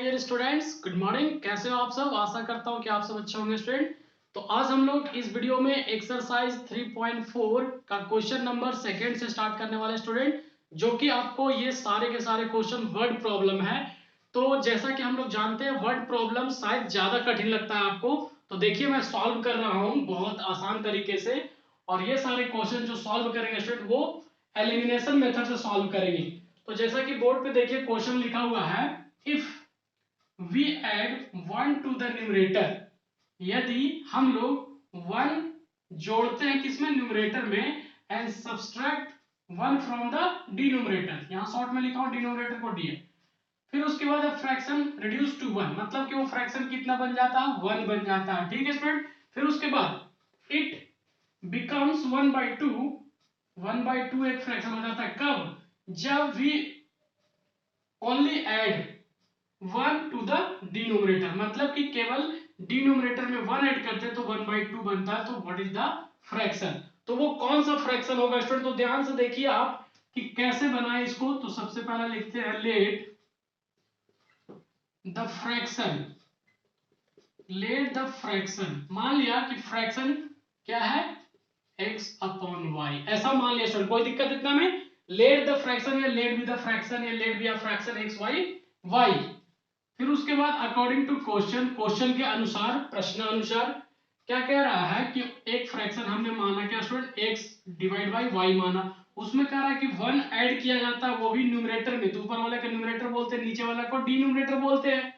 Dear students, good morning. कैसे हो आप सब? आशा करता हूँ कि आप सब अच्छे होंगे स्टूडेंट। तो आज हम लोग इस वीडियो में एक्सरसाइज 3.4 का क्वेश्चन नंबर सेकंड से स्टार्ट करने वाले स्टूडेंट, जो कि आपको ये सारे के सारे क्वेश्चन वर्ड प्रॉब्लम है। तो जैसा कि हम लोग जानते हैं, वर्ड प्रॉब्लम शायद ज्यादा कठिन लगता है आपको। तो देखिए, मैं सॉल्व कर रहा हूँ बहुत आसान तरीके से। और ये सारे क्वेश्चन जो सॉल्व करेंगे स्टूडेंट, वो एलिमिनेशन मेथड से सॉल्व करेंगे। तो जैसा कि बोर्ड पे देखिए क्वेश्चन लिखा हुआ है, if we add 1 to the numerator। यदि हम लोग 1 जोड़ते हैं किसमें, न्यूमरेटर में, and subtract 1 from the denominator. यहां शॉर्ट में लिखा हूं डिनोमिनेटर को डी। फिर उसके बाद फ्रैक्शन रिड्यूस टू 1, मतलब कि वो फ्रैक्शन कितना बन जाता है, 1 बन जाता है। ठीक है स्टूडेंट। फिर उसके बाद इट बिकम्स 1/2। 1/2 एक फ्रैक्शन हो जाता है कब, जब we only add 1 to the denominator, मतलब कि केवल डिनोमिनेटर में 1 ऐड करते हैं तो 1/2 बनता है। तो व्हाट इज द फ्रैक्शन? तो वो कौन सा फ्रैक्शन होगा स्टूडेंट? तो ध्यान से देखिए आप कि कैसे बनाए इसको। तो सबसे पहला लिखते हैं let the fraction. Late the fraction, मान लिया कि फ्रैक्शन क्या है, x अपॉन y, ऐसा मान लिया स्टूडेंट। कोई दिक्कत इतना में? लेट द फ्रैक्शन या लेट बी द फ्रैक्शन या let be a fraction x y y। फिर उसके बाद अकॉर्डिंग टू क्वेश्चन, क्वेश्चन के अनुसार, प्रश्न अनुसार क्या कह रहा है कि एक फ्रैक्शन हमने माना क्या student, x divide by y माना। उसमें कह रहा है कि 1 ऐड किया जाता है, वो भी न्यूमरेटर में। तो ऊपर वाले का न्यूमरेटर बोलते हैं, नीचे वाला को डिनोमिनेटर बोलते हैं।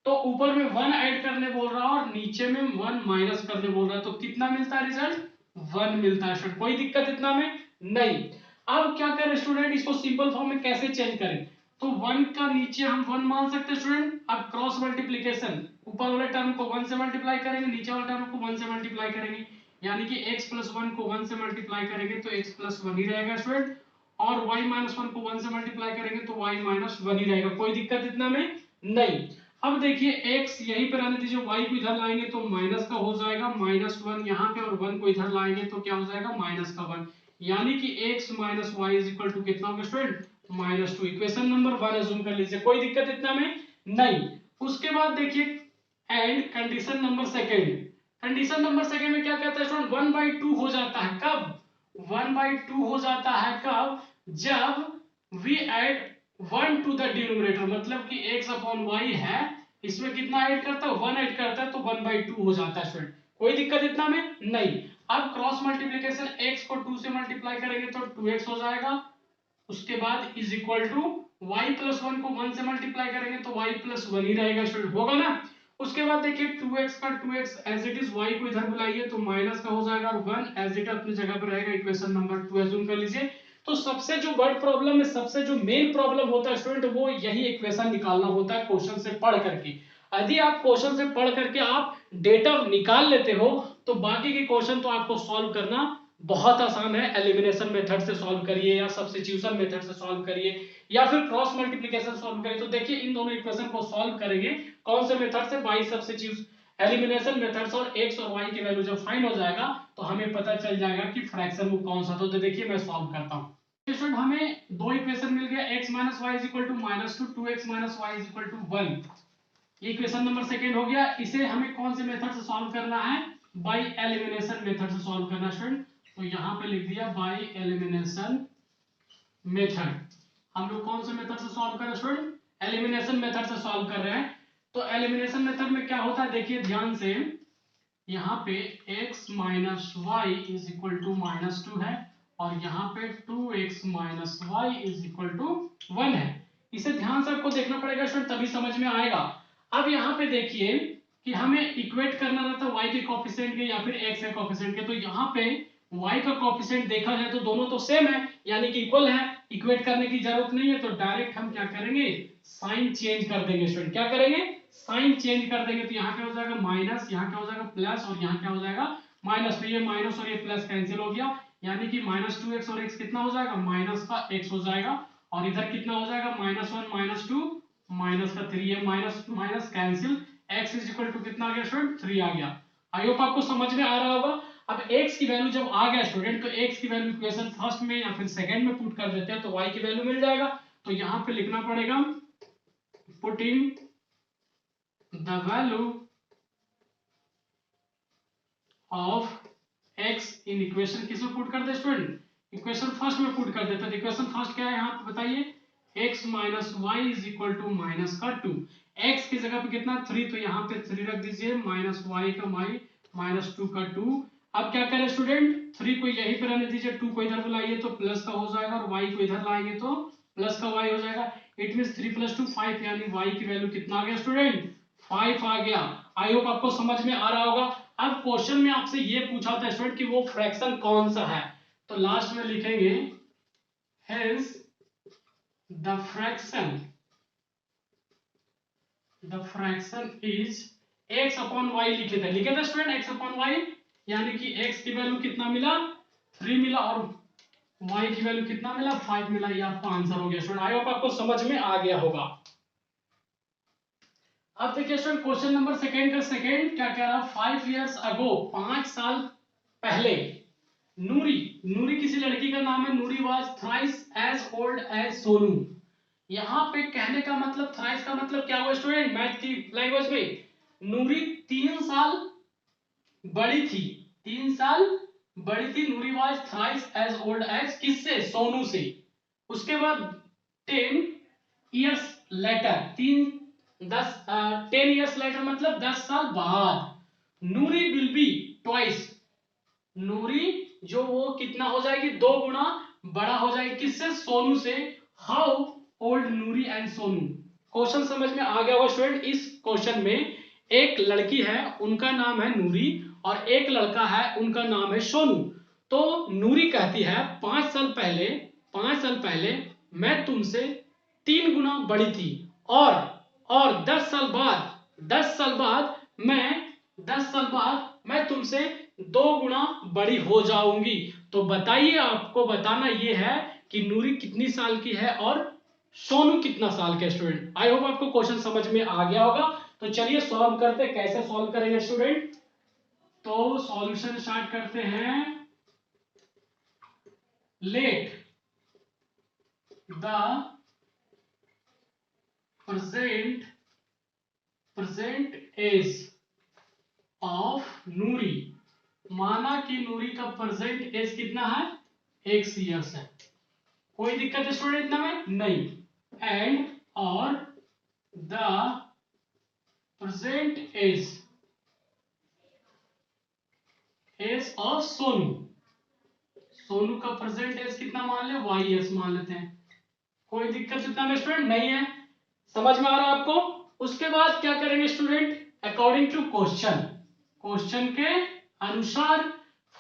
तो ऊपर में 1 ऐड करने बोल रहा है और नीचे में 1 माइनस करने बोल रहा है। तो कितना मिलता है रिजल्ट, 1 मिलता है स्टूडेंट। कोई दिक्कत इतना में नहीं। अब क्या करें स्टूडेंट, इसको सिंपल फॉर्म में कैसे चेंज करें? तो 1 का नीचे हम 1 मान सकते हैं स्टूडेंट। अब क्रॉस मल्टीप्लीकेशन, ऊपर वाले टर्म को 1 से मल्टीप्लाई करेंगे, नीचे वाले टर्म को 1 से मल्टीप्लाई करेंगे। यानी कि x + 1 को 1 से मल्टीप्लाई करेंगे तो x + 1 ही रहेगा स्टूडेंट। और y - 1 को 1 से मल्टीप्लाई करेंगे तो y - 1 ही रहेगा। कोई दिक्कत इतना में नहीं। अब देखिए x यहीं पर रहने दीजिए, y को इधर लाएंगे तो माइनस का हो जाएगा -1 यहाँ पे, और 1 को इधर लाएंगे तो क्या हो जाएगा, -1। यानी कि x - y = कितना होगा स्टूडेंट, -2। इक्वेशन नंबर 1 अज्यूम कर लीजिए। कोई दिक्कत इतना में नहीं। उसके बाद देखिए and condition number second. Condition number second में क्या कहता है स्टूडेंट, 1/2 हो जाता है कब, 1/2 हो जाता है कब, जब we add 1 to the denominator, मतलब कि x अपॉन y है, इसमें कितना ऐड करता है, 1 ऐड करता है तो 1/2 हो जाता है स्टूडेंट। कोई दिक्कत इतना में नहीं। अब क्रॉस मल्टीप्लिकेशन, x को 2 से मल्टीप्लाई करेंगे तो 2x हो जाएगा। उसके बाद इज इक्वल टू y + 1 को 1 से मल्टीप्लाई करेंगे तो y + 1 ही रहेगा स्टूडेंट, होगा ना। उसके बाद देखिए 2x का 2x as it is, y को इधर बुलाइए तो माइनस का हो जाएगा, और 1 एज इट अपनी जगह पर रहेगा। इक्वेशन नंबर 2 अज्यूम कर लीजिए। तो सबसे जो वर्ड प्रॉब्लम है, सबसे जो मेन प्रॉब्लम होता है स्टूडेंट, वो यही इक्वेशन निकालना होता है क्वेश्चन से पढ़ करके। यदि आप क्वेश्चन से पढ़ करके आप डेटा निकाल लेते हो तो बाकी के क्वेश्चन तो आपको सॉल्व करना बहुत आसान है। एलिमिनेशन मेथड से सॉल्व करिए, या सब्स्टिट्यूशन मेथड से सॉल्व करिए, या फिर क्रॉस मल्टीप्लिकेशन सॉल्व करिए। तो देखिए इन दोनों इक्वेशन को सॉल्व करेंगे कौन से मेथड से, बाय सब्स्टिट्यूशन, एलिमिनेशन मेथड से। और x और y की वैल्यू जब फाइंड हो जाएगा तो हमें पता चल जाएगा कि फ्रैक्शन वो कौन सा। तो देखिए मैं सॉल्व करता हूं स्टूडेंट। हमें दो इक्वेशन मिल गया, x - y = -2, 2x - y = 1। ये इक्वेशन नंबर सेकंड हो गया। इसे हमें कौन से मेथड से सॉल्व करना है, बाय एलिमिनेशन मेथड से सॉल्व करना स्टूडेंट। तो यहां पे लिख दिया बाय एलिमिनेशन मेथड। हम लोग कौन से मेथड से सॉल्व कर रहे हैं स्टूडेंट, एलिमिनेशन मेथड से सॉल्व कर रहे हैं। तो एलिमिनेशन मेथड में क्या होता है, देखिए ध्यान से, यहाँ पे x - y = -2 है, और यहाँ पे 2x - y = 1 है। इसे ध्यान से आपको देखना पड़ेगा स्टूडेंट, तभी समझ में आएगा। अब यहाँ पे देखिए कि हमें इक्वेट करना रहता है y के कोफिशिएंट के या फिर x के कोफिशिएंट के। तो यहाँ पे y का कोफिशिएंट देखा जाए तो दोनों तो सेम है, यानी कि इक्वल है। इक्वेट करने की जरूरत नहीं है, तो डायरेक्ट हम क्या करेंगे, साइन चेंज कर देंगे स्टूडेंट। क्या करेंगे, साइन चेंज कर देंगे। तो यहाँ क्या हो जाएगा माइनस, यहाँ क्या हो जाएगा प्लस, और यहाँ क्या हो जाएगा माइनस। तो ये माइनस और ये प्लस कैंसिल हो गया, यानी कि -2x और x कितना हो जाएगा, माइनस का x हो जाएगा। और इधर कितना हो जाएगा, -1 - 2 माइनस का 3, ये माइनस माइनस कैंसिल। x = कितना आ गया स्टूडेंट, 3 आ गया। आई होप आपको समझ में आ रहा होगा। अब x की वैल्यू जब आ गया स्टूडेंट, तो x की वैल्यू इक्वेशन फर्स्ट में या फिर सेकंड में पुट कर देते हैं तो y की वैल्यू मिल जाएगा। तो यहाँ पे लिखना पड़ेगा put in the value of x in equation किसमें पुट कर दे स्टूडेंट, इक्वेशन फर्स्ट में पुट कर देते हैं। इक्वेशन फर्स्ट क्या है यहाँ पे बताइए, x minus y is equal to minus का 2, x की जगह पे कितना 3, तो यहाँ पे 3 रख दीजिए, माइनस वाई का माई माइनस 2 का 2। अब क्या करें स्टूडेंट, 3 को यहीं पे रहने दीजिए, 2 को इधर बुलाइए तो प्लस का हो जाएगा, और y को इधर लाएंगे तो प्लस का y हो जाएगा। इट मींस 3 + 2 5, यानी y की वैल्यू कितना आ गया स्टूडेंट, 5 आ गया। आई होप आपको समझ में आ रहा होगा। अब क्वेश्चन में आपसे ये पूछा था स्टूडेंट कि वो फ्रैक्शन कौन सा है, तो लास्ट में लिखेंगे hence the fraction is x/y, लिखे थे स्टूडेंट x/y, यानी कि x की वैल्यू कितना मिला 3 मिला, और y की वैल्यू कितना मिला 5 मिला। ये आपका आंसर हो गया स्टूडेंट। आई होप आपको समझ में आ गया होगा। अब देखिए स्टूडेंट क्वेश्चन नंबर सेकंड का सेकंड क्या कह रहा है, 5 years ago, 5 साल पहले, नूरी किसी लड़की का नाम है, Noori was thrice as old as Sonu. यहाँ पे कहने का मतलब थ्राइस का मतलब क्या हुआ स्टूडेंट, मैथ की लैंग्वेज में, नूरी 3 साल बड़ी थी, 3 साल बड़ी थी। Noori was thrice as old as किससे, सोनू से। उसके बाद 10 years लेटर, 10 years लेटर मतलब 10 साल बाद, नूरी विल बी ट्वाइस, नूरी जो वो कितना हो जाएगी, 2 गुना बड़ा हो जाएगी किससे, सोनू से। How old Noori and Sonu, question समझ में आ गया होगा स्टूडेंट। इस क्वेश्चन में एक लड़की है उनका नाम है नूरी, और एक लड़का है उनका नाम है सोनू। तो नूरी कहती है 5 साल पहले मैं तुमसे 3 गुना बड़ी थी, और 10 साल बाद मैं तुमसे 2 गुना बड़ी हो जाऊंगी। तो बताइए, आपको बताना ये है कि नूरी कितनी साल की है और सोनू कितना साल का स्टूडेंट। आई होप आपको क्वेश्चन समझ में आ गया होगा। तो चलिए सॉल्व करते, कैसे सॉल्व करेंगे स्टूडेंट, तो सॉल्यूशन स्टार्ट करते हैं। Let the present age of Noori, माना कि नूरी का प्रेजेंट एज कितना है, x years है। कोई दिक्कत है स्टूडेंट इतना में नहीं। एंड और the present age of Sonu, Sonu का प्रेजेंट एज कितना मान ले, y years मान लेते हैं। कोई दिक्कत इतना में स्टूडेंट नहीं है, समझ में आ रहा है आपको। उसके बाद क्या करेंगे स्टूडेंट, अकॉर्डिंग टू क्वेश्चन के अनुसार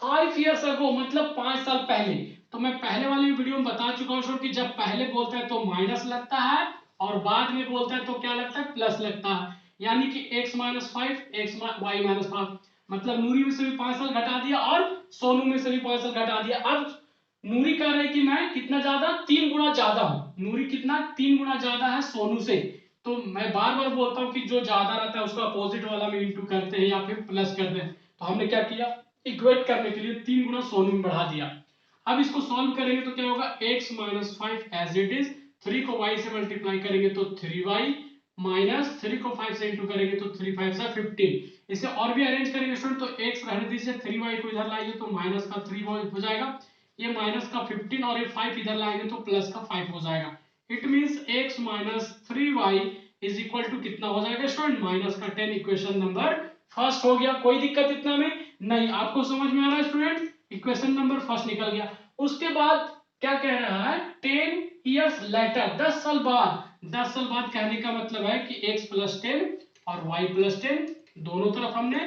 5 years ago मतलब 5 साल पहले। तो मैं पहले वाली वीडियो में बता चुका हूं कि जब पहले बोलता है तो माइनस लगता है, और बाद में बोलता है तो क्या लगता है, प्लस लगता है। यानी कि x - 5 y - 5, मतलब नूरी में से भी 5 साल घटा दिया और सोनू में से भी 5 साल घटा दिया। अब नूरी कह रही कि मैं कितना ज्यादा, 3 गुना ज्यादा हूं। नूरी कितना, 3 गुना ज्यादा है सोनू से। तो मैं बार बार बोलता हूं कि जो ज्यादा रहता है उसका अपोजिट वाला में इंटू करते हैं या फिर प्लस करते हैं। तो हमने क्या किया, इक्वेट करने के लिए 3 गुना सोनू में बढ़ा दिया। अब इसको सॉल्व करेंगे तो क्या होगा, x - 5 एज इट इज, 3 को y से मल्टीप्लाई करेंगे तो 3y, माइनस 3 को 5 से इंटू करेंगे तो 3 5 से 15। इसे और भी अरेंज करेंगे स्टूडेंट, तो x रहने दीजिए, 3y को इधर लाइए तो माइनस का 3y हो जाएगा, ये माइनस का 15 और ये 5 इधर लाएंगे तो प्लस का 5 हो जाएगा। It means x - 3y is equal to कितना हो जाएगा स्टूडेंट, माइनस का 10। इक्वेशन नंबर फर्स्ट हो गया। कोई दिक्कत इतना में नहीं, आपको समझ में आ रहा है स्टूडेंट, इक्वेशन नंबर फर्स्ट निकल गया। उसके बाद क्या कह रहा है, 10 years later, 10 साल बाद। 10 साल बाद कहने का मतलब है कि x + 10 और y + 10 दोनों तरफ हमने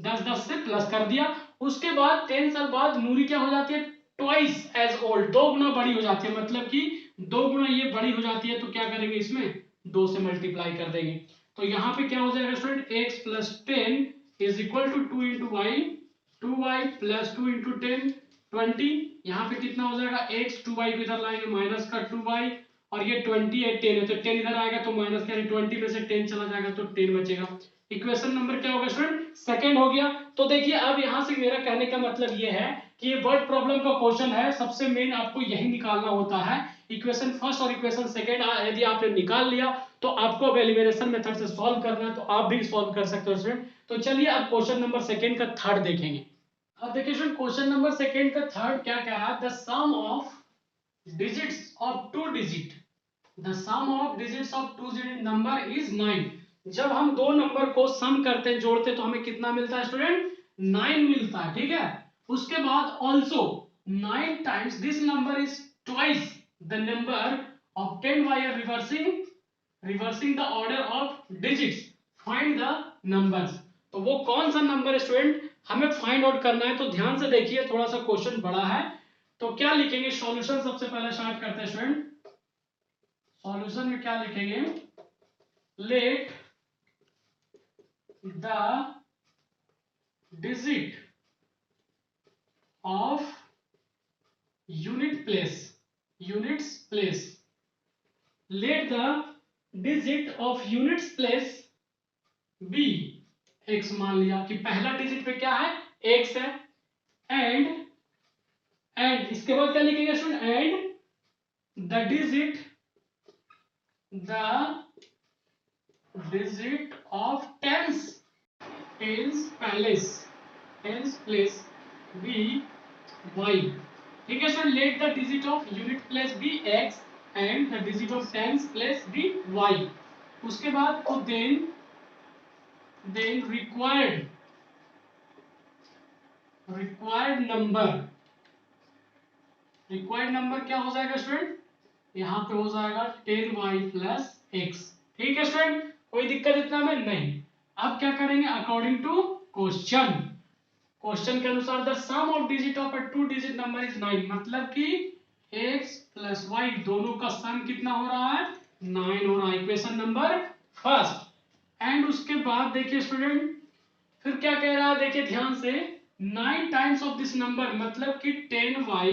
10 से प्लस कर दिया। उसके बाद 10 साल बाद नूरी क्या हो जाती है, ट्वाइस एज ओल्ड, 2 गुना बड़ी हो जाती है, मतलब कि 2 गुना ये बड़ी हो जाती है। तो क्या करेंगे, इसमें 2 से मल्टीप्लाई कर देंगे। तो यहाँ पे क्या हो जाएगा student, x + 10 is equal to 2 × y, 2y + 2 × 10 20। यहाँ पे कितना हो जाएगा, x 2y को इधर लाएंगे माइनस का 2y, और ये 20 है 10 है तो 10 इधर आएगा तो माइनस का 20 में से 10 चला जाएगा तो 10 बचेगा। इक्वेशन नंबर क्या होगा स्टूडेंट, सेकंड हो गया। तो देखिए अब यहाँ से मेरा कहने का मतलब ये है कि ये वर्ड प्रॉब्लम का क्वेश्चन है, सबसे मेन आपको यही निकालना होता है इक्वेशन फर्स्ट और इक्वेशन सेकेंड यदि आपने निकाल लिया तो आपको अब एलिमिनेशन मेथड से सॉल्व करना है, तो आप भी सॉल्व कर सकते हो स्टूडेंट। तो चलिए अब क्वेश्चन नंबर सेकेंड का थर्ड देखेंगे। अब देखिए स्टूडेंट क्वेश्चन नंबर सेकेंड का थर्ड क्या कह रहा है, the sum of digits of two digit, the sum of digits of two digit number is 9। जब हम दो नंबर को सम करते हैं, जोड़ते हैं, तो हमें कितना मिलता है स्टूडेंट, 9 मिलता है, ठीक है। उसके बाद also 9 times this number is twice the number obtained by a reversing the order of digits, find the numbers। तो वो कौन सा नंबर है स्टूडेंट, हमें फाइंड आउट करना है। तो ध्यान से देखिए, थोड़ा सा क्वेश्चन बड़ा है, तो क्या लिखेंगे सॉल्यूशन, सबसे पहले स्टार्ट करते हैं स्टूडेंट। सॉल्यूशन में क्या लिखेंगे, late the digit of units place, let the digit of units place be x। मान लिया कि पहला डिजिट पे क्या है, x है, एंड इसके बाद क्या लिखेंगे student, and the digit of tens place be y। ठीक है student, let the digit of unit place be x and the digit of tens place be y। उसके बाद तो देन रिक्वायर्ड नंबर क्या हो जाएगा स्टूडेंट, यहाँ पे हो जाएगा 10y प्लस x। ठीक है स्टूडेंट, कोई दिक्कत इतना में नहीं। अब क्या करेंगे, अकॉर्डिंग टू क्वेश्चन के अनुसार the sum of digit of a two digit number is 9, मतलब कि x प्लस y दोनों का सम कितना हो रहा है, 9 हो रहा है, इक्वेशन नंबर फर्स्ट। एंड उसके बाद देखिए स्टूडेंट फिर क्या कह रहा है, देखिए ध्यान से, 9 टाइम्स ऑफ दिस नंबर, मतलब कि 10y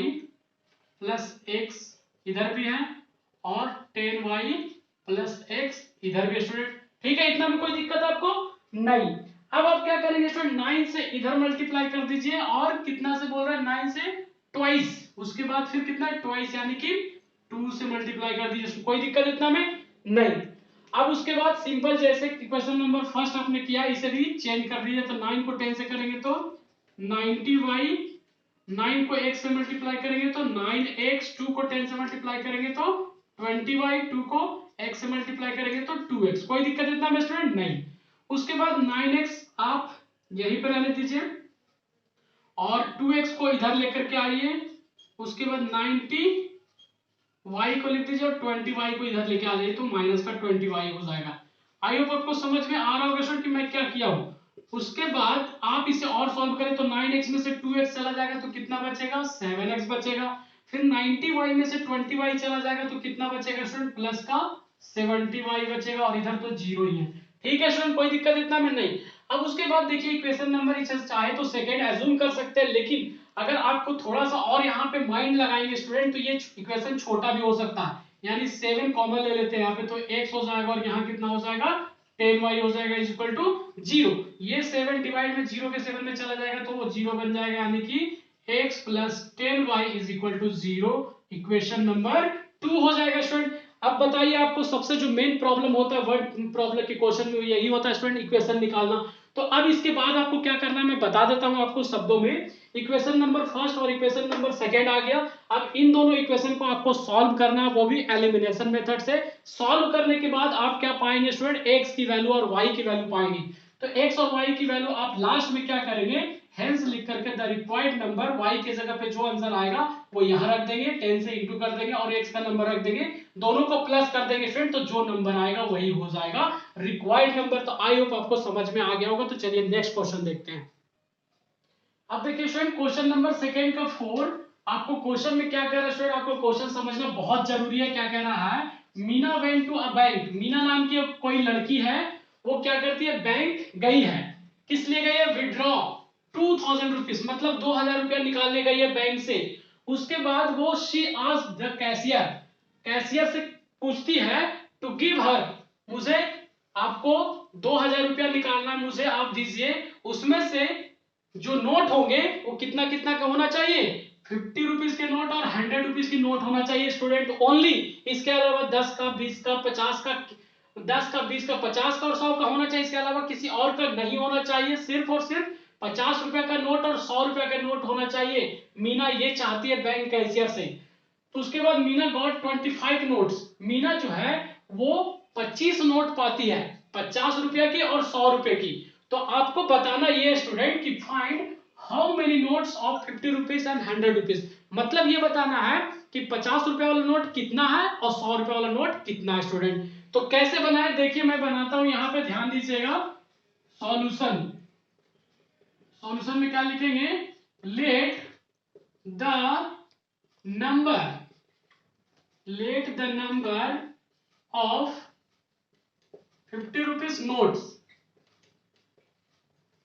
प्लस x इधर भी है और 10y प्लस x इधर भी स्टूडेंट। ठीक है, इतना में कोई दिक्कत आपको नहीं। अब आप क्या करेंगे स्टूडेंट, 9 से इधर मल्टीप्लाई कर दीजिए, और कितना से बोल रहा है, 9 से ट्वाइस, उसके बाद फिर कितना है, ट्वाइस यानी कि 2 से मल्टीप्लाई कर दीजिए, कोई दिक्कत इतना में नहीं। अब उसके बाद सिंपल जैसे क्वेश्चन नंबर फर्स्ट आपने किया, इसे भी चेंज कर दीजिए। तो 9 को 10 से करेंगे तो 90y, 9 को x से मल्टीप्लाई करेंगे तो 9x, 2 को 10 से मल्टीप्लाई करेंगे तो 20y, 2 को x से मल्टीप्लाई करेंगे तो 2x। कोई दिक्कत इतना में स्टूडेंट नहीं। उसके बाद 9x आप यहीं पर रहने दीजिए और 2x को इधर लेकर के आइए। उसके बाद 90 y को लिख दीजिए और 20y को इधर लेके आ जाइए, तो माइनस का 20y हो जाएगा। आई होप आपको समझ में आ रहा होगा स्टूडेंट कि मैं क्या किया हूं। उसके बाद आप इसे और सॉल्व करें तो 9x में से 2x चला जाएगा तो कितना बचेगा, 7x बचेगा। फिर 90y में से 20y चला जाएगा तो कितना बचेगा स्टूडेंट, प्लस का 70y बचेगा, और इधर तो जीरो ही है। ठीक है स्टूडेंट, कोई दिक्कत इतना में नहीं। अब उसके बाद देखिए इक्वेशन नंबर इसे चाहे तो सेकंड एज्यूम कर सकते हैं, लेकिन अगर आपको थोड़ा सा और यहाँ पे माइंड लगाएंगे स्टूडेंट तो ये इक्वेशन छोटा भी हो सकता है, यानी 7 कॉमन ले लेते हैं यहाँ पे, तो x हो जाएगा और यहाँ कितना हो जाएगा, 10y हो जाएगा इज इक्वल टू 0। ये 7 डिवाइड में 0 के 7 में चला जाएगा तो वो 0 बन जाएगा, यानी कि x plus 10y is equal to 0। Equation number 2 हो जाएगा स्टूडेंट। अब बताइए, आपको सबसे जो मेन प्रॉब्लम होता है वर्ड प्रॉब्लम के क्वेश्चन में यही होता है स्टूडेंट, इक्वेशन निकालना। तो अब इसके बाद आपको क्या करना है मैं बता देता हूं आपको शब्दों में। इक्वेशन नंबर फर्स्ट और इक्वेशन नंबर सेकंड आ गया। अब इन दोनों इक्वेशन को आपको सॉल्व करना है, वो भी एलिमिनेशन मेथड से। सॉल्व करने के बाद आप क्या पाएंगे स्टूडेंट, x की वैल्यू और y की वैल्यू पाएंगे। तो x और y की वैल्यू आप लास्ट में क्या करेंगे, हेंस लिख करके द रिक्वायर्ड नंबर y के जगह पे जो आंसर आएगा वो यहां रख देंगे, 10 से इंटू कर देंगे और x का नंबर रख देंगे, दोनों को प्लस कर देंगे फ्रेंड, तो जो नंबर आएगा वही हो जाएगा रिक्वायर्ड नंबर। तो आई होप आपको समझ में आ गया होगा। तो चलिए नेक्स्ट क्वेश्चन देखते हैं। अब देखिए स्टूडेंट क्वेश्चन नंबर सेकंड का 4, आपको क्वेश्चन में क्या कह रहा है स्टूडेंट, आपको क्वेश्चन समझना बहुत जरूरी है। क्या कह रहा है, Meena went to a bank, Meena नाम की कोई लड़की है, वो क्या करती है, बैंक गई है। किस लिए गई है, विड्रॉ 2000 रुपीज, मतलब 2000 रुपया निकालने गई है बैंक से। उसके बाद वो शी आस्क्ड द कैशियर से पूछती है टू गिव हर, मुझे आपको 2000 रुपया निकालना, मुझे आप दीजिए। उसमें से जो नोट होंगे वो कितना कितना का होना चाहिए, ₹50 के नोट और ₹100 की नोट होना चाहिए स्टूडेंट ओनली। इसके अलावा 10 का 20 का 50 का 10 का 20 का 50 का और 100 का होना चाहिए। इसके अलावा किसी और का नहीं होना चाहिए। सिर्फ और सिर्फ ₹50 का नोट और ₹100 का नोट होना चाहिए। मीना ये चाहती है बैंक कैशियर से। तो उसके बाद मीना गॉट 25 नोट्स। मीना जो है वो 25 नोट पाती है, ₹50 की और ₹100 की। तो आपको बताना ये स्टूडेंट कि find how many notes of ₹50 and ₹100। मतलब ये बताना है कि ₹50 वाला नोट कितना है और ₹100 वाला नोट कितना है स्टूडेंट। तो कैसे बनाए देखिए मैं बनाता हूं, यहां पे ध्यान दीजिएगा। सॉल्यूशन, सॉल्यूशन में क्या लिखेंगे, let the number, let the number of ₹50 notes,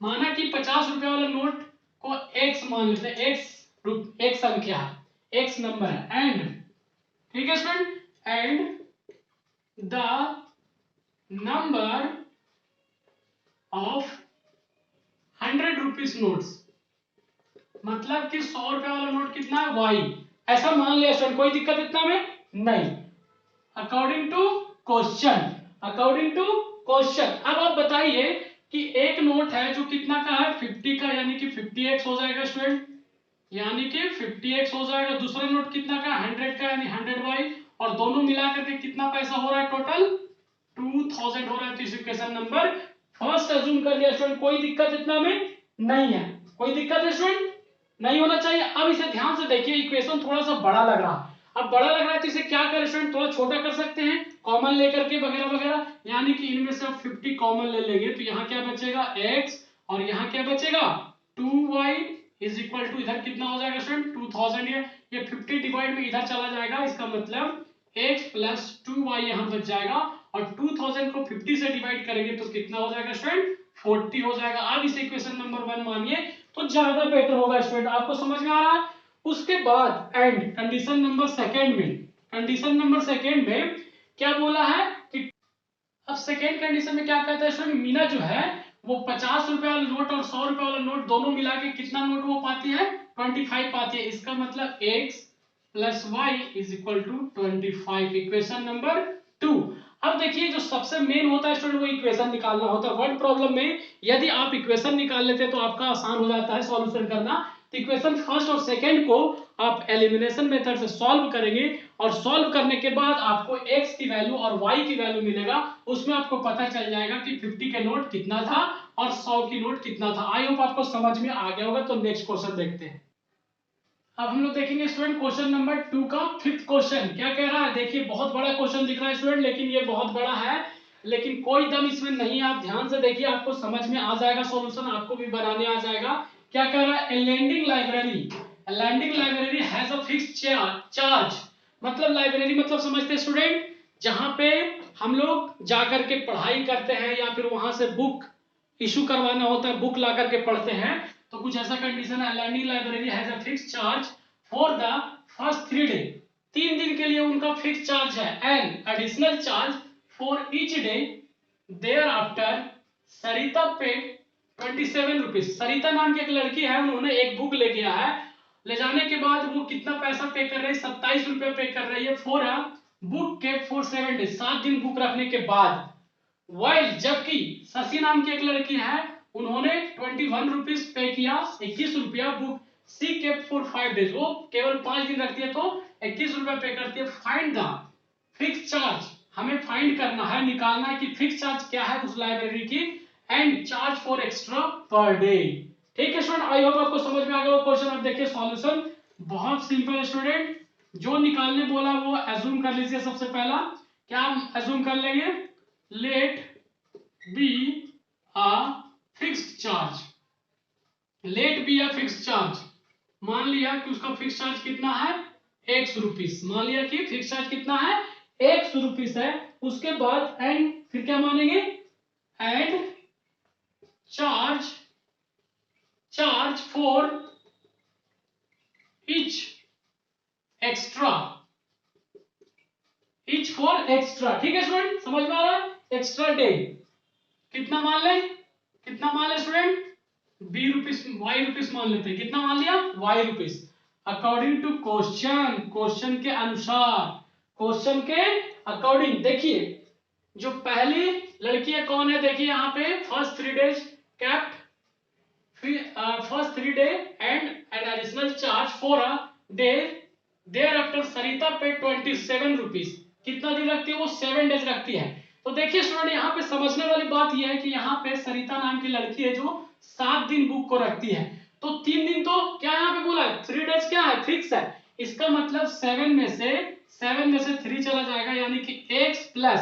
माना कि ₹50 वाला नोट को x मान लेते हैं, x संख्या है, x नंबर है, एंड ठीक है student, and the number of ₹100 notes, मतलब कि ₹100 वाला नोट कितना है, y। ऐसा मान लिया स्टूडेंट, कोई दिक्कत इतना में नहीं। According to question, according to question. अब आप बताइए कि एक नोट है जो कितना का है, 50 का, यानी कि 50x हो जाएगा स्टूडेंट, यानी कि 50x हो जाएगा। दूसरा नोट कितना का, 100 का, यानी 100y, और दोनों मिलाकर के कितना पैसा हो रहा है, टोटल 2000 हो रहा है। तो इस इक्वेशन नंबर फर्स्ट अज्यूम कर लिया स्टूडेंट, कोई दिक्कत इतना में नहीं है, कोई दिक्कत है स्टूडेंट नहीं होना चाहिए। अब इसे ध्यान से देखिए, इक्वेशन थोड़ा सा बड़ा लग रहा है। अब बड़ा लग रहा है तो इसे क्या करें स्टूडेंट, थोड़ा छोटा कर सकते हैं, कॉमन लेकर के वगैरह वगैरह, यानी कि इनमें से आप 50 कॉमन ले लेंगे तो यहाँ क्या बचेगा, x, और यहाँ क्या बचेगा, 2y इज इक्वल टू, इधर कितना हो जाएगा स्टूडेंट, 2000। ये 50 डिवाइड में इधर चला जाएगा, इसका मतलब x प्लस 2y यहाँ बच जाएगा, और 2000 को 50 से डिवाइड करेंगे तो कितना हो जाएगा स्टूडेंट, 40 हो जाएगा। अब इसे इक्वेशन नंबर 1 मानिए तो ज्यादा बेटर होगा स्टूडेंट, आपको समझ में आ रहा है। उसके बाद एंड कंडीशन नंबर सेकेंड में, कंडीशन नंबर सेकेंड में क्या बोला है कि, अब सेकेंड कंडीशन में क्या कहता है स्टूडेंट, मीना जो है वो ₹50 वाला नोट और ₹100 वाला नोट दोनों मिला के कितना नोट वो पाती है, 25 पाती है। इसका मतलब x plus y is equal to 25, equation number 2। अब देखिए जो सबसे मेन होता है स्टूडेंट वो इक्वेशन निकालना होता है। वर्ड प्रॉब्लम में यदि आप इक्वेशन निकाल लेते हैं तो आपका आसान हो जाता है सॉल्यूशन करना। तो इक्वेशन फर्स्ट और सेकंड को आप एलिमिनेशन मेथड से सॉल्व करेंगे, और सॉल्व करने के बाद आपको x की वैल्यू और y की वैल्यू मिलेगा। उसमें आपको पता चल जाएगा कि 50 के नोट कितना था और 100 की नोट कितना था। आई होप आपको समझ में आ गया होगा। तो नेक्स्ट क्वेश्चन देखते हैं। अब हम लोग देखेंगे स्टूडेंट क्वेश्चन नंबर 2 का फिफ्थ क्वेश्चन क्या कह रहा है। देखिए बहुत बड़ा क्वेश्चन दिख रहा है स्टूडेंट, लेकिन ये बहुत बड़ा है, लेकिन कोई दम इसमें नहीं है। आप ध्यान से देखिए, आपको समझ में आ जाएगा सॉल्यूशन, आपको भी बनाने आ जाएगा। क्या कह रहा है, landing library, landing library has a fixed charge. मतलब लाइब्रेरी मतलब समझते हैं स्टूडेंट, जहां पे हम लोग जाकर के पढ़ाई करते हैं या फिर वहां से बुक इशू करवाना होता है, बुक ला करके पढ़ते हैं। तो कुछ ऐसा कंडीशन है, learning library has a fixed charge for the first 3 day, 3 दिन के लिए उनका फिक्स चार्ज है, and additional charge for each day thereafter Sarita paid ₹27। Sarita नाम की एक लड़की है, उन्होंने एक बुक ले गया है, ले जाने के बाद वो कितना पैसा पे कर रही है, ₹27 पे कर रही है फॉर अ बुक के फॉर 7 डेज, 7 दिन बुक रखने के बाद। वाइल जबकि शशि नाम की एक लड़की है, उन्होंने ₹21 पे किया, ₹21 book she kept for 5 days, वो केवल 5 दिन रखती है तो ₹21 पे करती है। फाइंड द फिक्स चार्ज, हमें फाइंड करना है, निकालना है कि फिक्स चार्ज क्या है उस लाइब्रेरी की, and charge for extra per day. ठीक है स्टूडेंट, आई होप आपको समझ में आ गया क्वेश्चन। अब देखिए सॉल्यूशन बहुत सिंपल है स्टूडेंट, जो निकालने बोला वो एज्यूम कर लीजिए। सबसे पहला क्या हम एज्यूम कर लेंगे, let be a fixed charge, let be a fixed charge, मान लिया कि उसका फिक्स चार्ज कितना है, ₹x, मान लिया कि फिक्स चार्ज कितना है, ₹x है। उसके बाद एंड फिर क्या मानेंगे, and charge, charge for each extra, each for extra. ठीक है स्टूडेंट, समझ में आ रहा है, एक्स्ट्रा डे कितना मान ले, कितना मान ले स्टूडेंट, ₹b वाई मान लेते हैं, कितना मान लिया, ₹y। According to question, question के अनुसार, क्वेश्चन के अकॉर्डिंग। देखिए जो पहली लड़की है कौन है, देखिए यहाँ पे first 3 days kept, first 3 day and an additional charge for a day, thereafter Sarita पे 27 रुपीज। कितना दिन रखती है वो, 7 days रखती है। तो देखिए स्टूडेंट यहाँ पे समझने वाली बात यह है कि यहाँ पे सरिता नाम की लड़की है जो 7 दिन बुक को रखती है। तो 3 दिन तो क्या यहाँ पे बोला है, 3 days क्या है, फिक्स है। इसका मतलब 7 में से 3 चला जाएगा, यानी कि x प्लस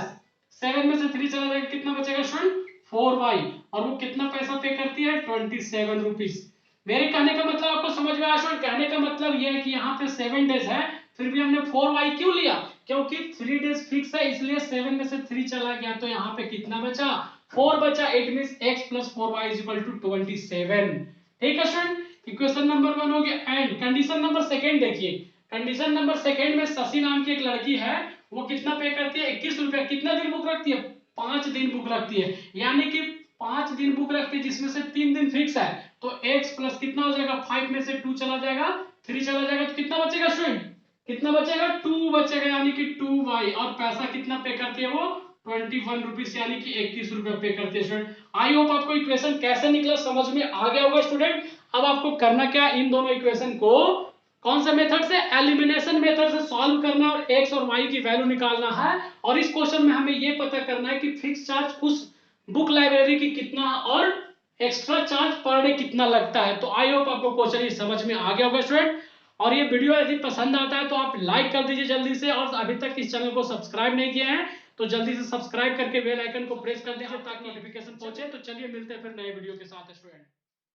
7 में से 3 चला जाएगा, कितना बचेगा स्टूडेंट, 4y। और वो कितना पैसा पे करती है, 27 रुपीज। मेरे कहने का मतलब आपको समझ में आया स्टूडेंट? कहने का मतलब ये है कि यहाँ पे 7 days है, फिर भी हमने 4y क्यों लिया, क्योंकि 3 days फिक्स है, इसलिए 7 में से 3 चला गया, तो यहाँ पे कितना बचा, 4 बचा। It means x plus 4y is equal to 27। ठीक है स्टूडेंट, इक्वेशन नंबर 1 हो गया। एंड कंडीशन नंबर सेकंड देखिए, कंडीशन नंबर सेकंड में शशि नाम की एक लड़की है, वो कितना पे करती है, 21 रुपया। कितना दिन बुक रखती है, 5 दिन बुक रखती है, यानी कि 5 दिन बुक रखती है, जिसमें से 3 दिन फिक्स है। तो x प्लस कितना हो जाएगा, 5 में से 2 चला जाएगा, 3 चला जाएगा, तो कितना बचेगा स्टूडेंट, कितना बचेगा, 2 बचेगा, यानी कि 2y। और पैसा कितना पे करती है वो, 21 रुपीज, यानी कि 21 रुपया पे करती है स्टूडेंट। आई होप आपको इक्वेशन कैसे निकला समझ में आ गया होगा स्टूडेंट। अब आपको करना क्या, इन दोनों इक्वेशन को कौन सा मेथड से, एलिमिनेशन मेथड से सॉल्व करना और x और y की वैल्यू निकालना है। और इस क्वेश्चन में हमें यह पता करना है कि फिक्स चार्ज उस बुक लाइब्रेरी की कितना और एक्स्ट्रा चार्ज पर डे कितना लगता है। तो आई होप आपको क्वेश्चन समझ में आ गया होगा स्टूडेंट। और ये वीडियो यदि पसंद आता है तो आप लाइक कर दीजिए जल्दी से, और अभी तक इस चैनल को सब्सक्राइब नहीं किया है तो जल्दी से सब्सक्राइब करके बेल आइकन को प्रेस कर दीजिए ताकि नोटिफिकेशन पहुंचे। तो चलिए मिलते हैं फिर नए वीडियो के साथ स्टूडेंट।